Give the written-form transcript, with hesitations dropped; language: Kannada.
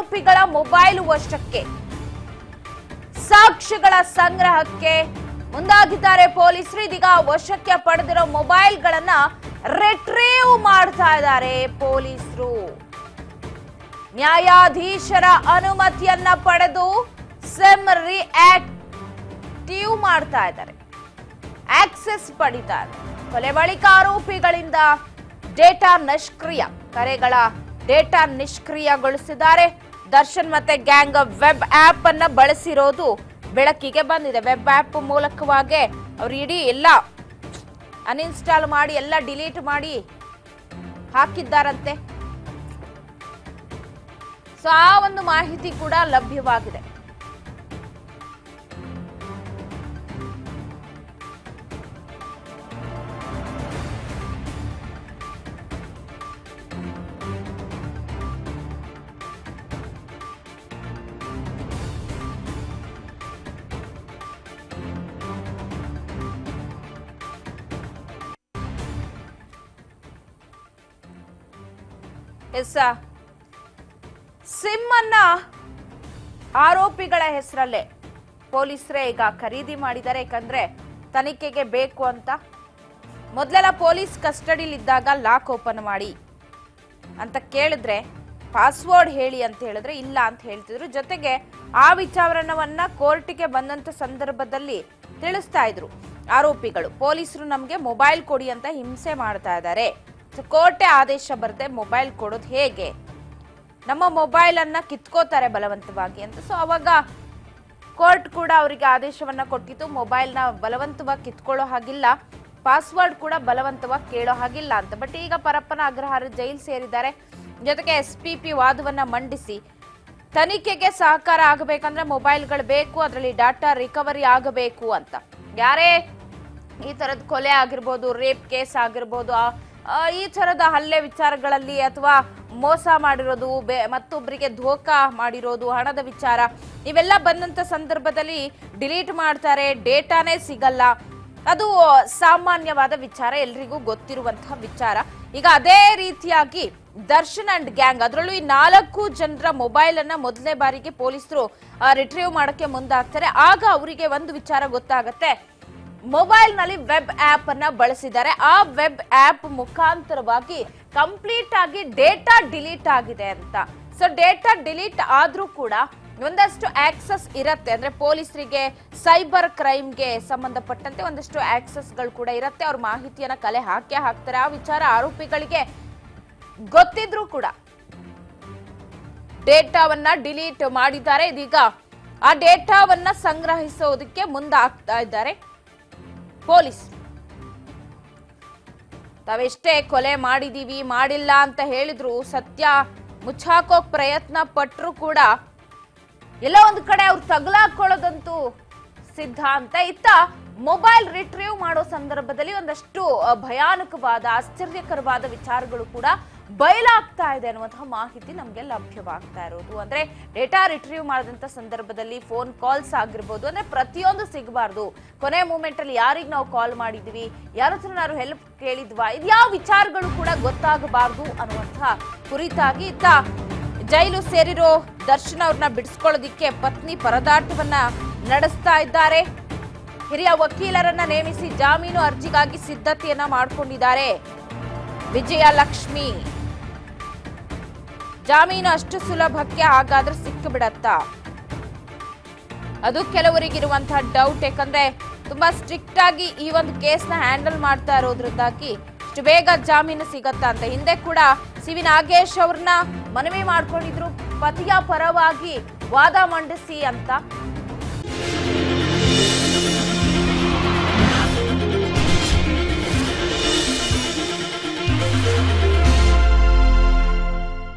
ಆರೋಪಿಗಳ ಮೊಬೈಲ್ ವಶಕ್ಕೆ, ಸಾಕ್ಷ್ಯಗಳ ಸಂಗ್ರಹಕ್ಕೆ ಮುಂದಾಗಿದ್ದಾರೆ ಪೊಲೀಸರು. ಇದೀಗ ವಶಕ್ಕೆ ಪಡೆದಿರೋ ಮೊಬೈಲ್ಗಳನ್ನ ರಿಟ್ರೀವ್ ಮಾಡ್ತಾ ಇದ್ದಾರೆ ಪೊಲೀಸರು. ನ್ಯಾಯಾಧೀಶರ ಅನುಮತಿಯನ್ನ ಪಡೆದು ಸಿಮ್ ರಿಆಕ್ಟಿವ್ ಮಾಡ್ತಾ ಇದ್ದಾರೆ, ಆಕ್ಸೆಸ್ ಪಡಿತಾರೆ. ಕೊಲೆ ಬಳಿಕ ಆರೋಪಿಗಳಿಂದ ಡೇಟಾ ನಿಷ್ಕ್ರಿಯ, ಕರೆಗಳ ಡೇಟಾ ನಿಷ್ಕ್ರಿಯಗೊಳಿಸಿದ್ದಾರೆ. ದರ್ಶನ್ ಮತ್ತೆ ಗ್ಯಾಂಗ್ ವೆಬ್ ಆಪ್ ಅನ್ನ ಬಳಸಿರೋದು ಬೆಳಕಿಗೆ ಬಂದಿದೆ. ವೆಬ್ ಆಪ್ ಮೂಲಕವಾಗಿ ಅವರು ಇಡೀ ಎಲ್ಲ ಅನ್ಇನ್ಸ್ಟಾಲ್ ಮಾಡಿ ಎಲ್ಲ ಡಿಲೀಟ್ ಮಾಡಿ ಹಾಕಿದ್ದಾರಂತೆ. ಸೊ ಆ ಒಂದು ಮಾಹಿತಿ ಕೂಡ ಲಭ್ಯವಾಗಿದೆ. ಸಿಮ್ ಅನ್ನ ಆರೋಪಿಗಳ ಹೆಸರಲ್ಲೇ ಪೊಲೀಸರೇ ಈಗ ಖರೀದಿ ಮಾಡಿದ್ದಾರೆ. ಯಾಕಂದ್ರೆ ತನಿಖೆಗೆ ಬೇಕು ಅಂತ. ಮೊದಲೆಲ್ಲ ಪೊಲೀಸ್ ಕಸ್ಟಡಿಲಿದ್ದಾಗ ಲಾಕ್ ಓಪನ್ ಮಾಡಿ ಅಂತ ಕೇಳಿದ್ರೆ, ಪಾಸ್ವರ್ಡ್ ಹೇಳಿ ಅಂತ ಹೇಳಿದ್ರೆ ಇಲ್ಲ ಅಂತ ಹೇಳ್ತಿದ್ರು. ಜೊತೆಗೆ ಆ ವಿಚಾರಣವನ್ನ ಕೋರ್ಟಿಗೆ ಬಂದಂತ ಸಂದರ್ಭದಲ್ಲಿ ತಿಳಿಸ್ತಾ ಇದ್ರು ಆರೋಪಿಗಳು. ಪೊಲೀಸರು ನಮ್ಗೆ ಮೊಬೈಲ್ ಕೊಡಿ ಅಂತ ಹಿಂಸೆ ಮಾಡ್ತಾ ಇದ್ದಾರೆ, ಕೋರ್ಟೆ ಆದೇಶ ಬರದೆ ಮೊಬೈಲ್ ಕೊಡೋದು ಹೇಗೆ, ನಮ್ಮ ಮೊಬೈಲ್ ಅನ್ನ ಕಿತ್ಕೋತಾರೆ ಬಲವಂತವಾಗಿ ಅಂತ. ಸೊ ಅವಾಗ ಕೋರ್ಟ್ ಕೂಡ ಅವರಿಗೆ ಆದೇಶವನ್ನ ಕೊಟ್ಟಿತ್ತು, ಮೊಬೈಲ್ ನ ಬಲವಂತವಾಗಿ ಕಿತ್ಕೊಳ್ಳೋ ಹಾಗಿಲ್ಲ, ಪಾಸ್ವರ್ಡ್ ಕೂಡ ಬಲವಂತವಾಗಿ ಕೇಳೋ ಹಾಗಿಲ್ಲ ಅಂತ. ಬಟ್ ಈಗ ಪರಪ್ಪನ ಅಗ್ರಹಾರ ಜೈಲ್ ಸೇರಿದ್ದಾರೆ. ಜೊತೆಗೆ SPP ವಾದವನ್ನ ಮಂಡಿಸಿ ತನಿಖೆಗೆ ಸಹಕಾರ ಆಗಬೇಕಂದ್ರೆ ಮೊಬೈಲ್ಗಳು ಬೇಕು, ಅದರಲ್ಲಿ ಡಾಟಾ ರಿಕವರಿ ಆಗಬೇಕು ಅಂತ. ಯಾರೇ ಈ ತರದ ಕೊಲೆ ಆಗಿರ್ಬೋದು, ರೇಪ್ ಕೇಸ್ ಆಗಿರ್ಬೋದು, ಈ ತರದ ಹಲ್ಲೆ ವಿಚಾರಗಳಲ್ಲಿ ಅಥವಾ ಮೋಸ ಮಾಡಿರೋದು, ಮತ್ತೊಬ್ಬರಿಗೆ ಧೋಕಾ ಮಾಡಿರೋದು, ಹಣದ ವಿಚಾರ ಇವೆಲ್ಲ ಬಂದಂತ ಸಂದರ್ಭದಲ್ಲಿ ಡಿಲೀಟ್ ಮಾಡ್ತಾರೆ, ಡೇಟಾನೇ ಸಿಗಲ್ಲ. ಅದು ಸಾಮಾನ್ಯವಾದ ವಿಚಾರ, ಎಲ್ರಿಗೂ ಗೊತ್ತಿರುವಂತಹ ವಿಚಾರ. ಈಗ ಅದೇ ರೀತಿಯಾಗಿ ದರ್ಶನ್ ಅಂಡ್ ಗ್ಯಾಂಗ್, ಅದರಲ್ಲೂ ಈ 4 ಜನರ ಮೊಬೈಲ್ ಅನ್ನ ಮೊದಲನೇ ಬಾರಿಗೆ ಪೊಲೀಸರು ರಿಟ್ರೀವ್ ಮಾಡಕ್ಕೆ ಮುಂದಾಗ್ತಾರೆ. ಆಗ ಅವರಿಗೆ ಒಂದು ವಿಚಾರ ಗೊತ್ತಾಗತ್ತೆ, ಮೊಬೈಲ್ ನಲ್ಲಿ ವೆಬ್ ಆಪ್ ಅನ್ನ ಬಳಸಿದ್ದಾರೆ. ಆ ವೆಬ್ ಆಪ್ ಮುಖಾಂತರವಾಗಿ ಕಂಪ್ಲೀಟ್ ಆಗಿ ಡೇಟಾ ಡಿಲೀಟ್ ಆಗಿದೆ ಅಂತ. ಸೊ ಡೇಟಾ ಡಿಲೀಟ್ ಆದ್ರೂ ಕೂಡ ಒಂದಷ್ಟು ಆಕ್ಸೆಸ್ ಇರತ್ತೆ. ಅಂದ್ರೆ ಪೊಲೀಸರಿಗೆ ಸೈಬರ್ ಕ್ರೈಮ್ಗೆ ಸಂಬಂಧಪಟ್ಟಂತೆ ಒಂದಷ್ಟು ಆಕ್ಸೆಸ್ ಗಳು ಕೂಡ ಇರತ್ತೆ. ಅವ್ರ ಮಾಹಿತಿಯನ್ನ ಕಲೆ ಹಾಕ್ತಾರೆ. ಆ ವಿಚಾರ ಆರೋಪಿಗಳಿಗೆ ಗೊತ್ತಿದ್ರು ಕೂಡ ಡೇಟಾವನ್ನ ಡಿಲೀಟ್ ಮಾಡಿದ್ದಾರೆ. ಇದೀಗ ಆ ಡೇಟಾವನ್ನ ಸಂಗ್ರಹಿಸೋದಕ್ಕೆ ಮುಂದಾಗ್ತಾ ಇದ್ದಾರೆ ಪೊಲೀಸ್. ತಾವೆಷ್ಟೇ ಕೊಲೆ ಮಾಡಿದೀವಿ ಮಾಡಿಲ್ಲ ಅಂತ ಹೇಳಿದ್ರು, ಸತ್ಯ ಮುಚ್ಚಾಕೋಕ್ ಪ್ರಯತ್ನ ಪಟ್ರು ಕೂಡ ಎಲ್ಲ ಒಂದು ಕಡೆ ಅವ್ರು ತಗಲಾಕೊಳ್ಳೋದಂತೂ ಸಿದ್ಧ ಅಂತ. ಇತ್ತ ಮೊಬೈಲ್ ರಿಟ್ರೀವ್ ಮಾಡೋ ಸಂದರ್ಭದಲ್ಲಿ ಒಂದಷ್ಟು ಭಯಾನಕವಾದ ಆಶ್ಚರ್ಯಕರವಾದ ವಿಚಾರಗಳು ಕೂಡ ಬಯಲಾಗ್ತಾ ಇದೆ ಅನ್ನುವಂತಹ ಮಾಹಿತಿ ನಮ್ಗೆ ಲಭ್ಯವಾಗ್ತಾ ಇರೋದು. ಅಂದ್ರೆ ಡೇಟಾ ರಿಟ್ರೀವ್ ಮಾಡಿದಂತ ಸಂದರ್ಭದಲ್ಲಿ ಫೋನ್ ಕಾಲ್ಸ್ ಆಗಿರ್ಬೋದು, ಅಂದ್ರೆ ಪ್ರತಿಯೊಂದು ಸಿಗಬಾರ್ದು. ಕೊನೆ ಮೂಮೆಂಟ್ ಅಲ್ಲಿ ಯಾರಿಗೆ ನಾವು ಕಾಲ್ ಮಾಡಿದ್ವಿ, ಯಾರ ಹತ್ರ ನಾವು ಹೆಲ್ಪ್ ಕೇಳಿದ್ವಾ, ಇದ್ಯಾವ ವಿಚಾರಗಳು ಕೂಡ ಗೊತ್ತಾಗಬಾರ್ದು ಅನ್ನುವಂತಹ ಕುರಿತಾಗಿ ಇತ್ತ ಜೈಲು ಸೇರಿರೋ ದರ್ಶನ್ ಅವ್ರನ್ನ ಬಿಡಿಸ್ಕೊಳ್ಳೋದಿಕ್ಕೆ ಪತ್ನಿ ಪರದಾಟವನ್ನ ನಡೆಸ್ತಾ ಇದ್ದಾರೆ. ಹಿರಿಯ ವಕೀಲರನ್ನ ನೇಮಿಸಿ ಜಾಮೀನು ಅರ್ಜಿಗಾಗಿ ಸಿದ್ಧತೆಯನ್ನ ಮಾಡಿಕೊಂಡಿದ್ದಾರೆ ವಿಜಯಲಕ್ಷ್ಮಿ. ಜಾಮೀನು ಅಷ್ಟು ಸುಲಭಕ್ಕೆ ಹಾಗಾದ್ರೆ ಸಿಕ್ಕಿಬಿಡತ್ತಾ? ಅದು ಕೆಲವರಿಗಿರುವಂತಹ ಡೌಟ್. ಯಾಕಂದ್ರೆ ತುಂಬಾ ಸ್ಟ್ರಿಕ್ಟ್ ಆಗಿ ಈ ಒಂದು ಕೇಸ್ನ ಹ್ಯಾಂಡಲ್ ಮಾಡ್ತಾ ಇರೋದ್ರಿಂದಾಗಿ ಇಷ್ಟು ಬೇಗ ಜಾಮೀನು ಸಿಗತ್ತಾ ಅಂತ. ಹಿಂದೆ ಕೂಡ CV ನಾಗೇಶ್ ಅವ್ರನ್ನ ಮನವಿ ಮಾಡ್ಕೊಂಡಿದ್ರು, ಪತಿಯ ಪರವಾಗಿ ವಾದ ಮಂಡಿಸಿ ಅಂತ.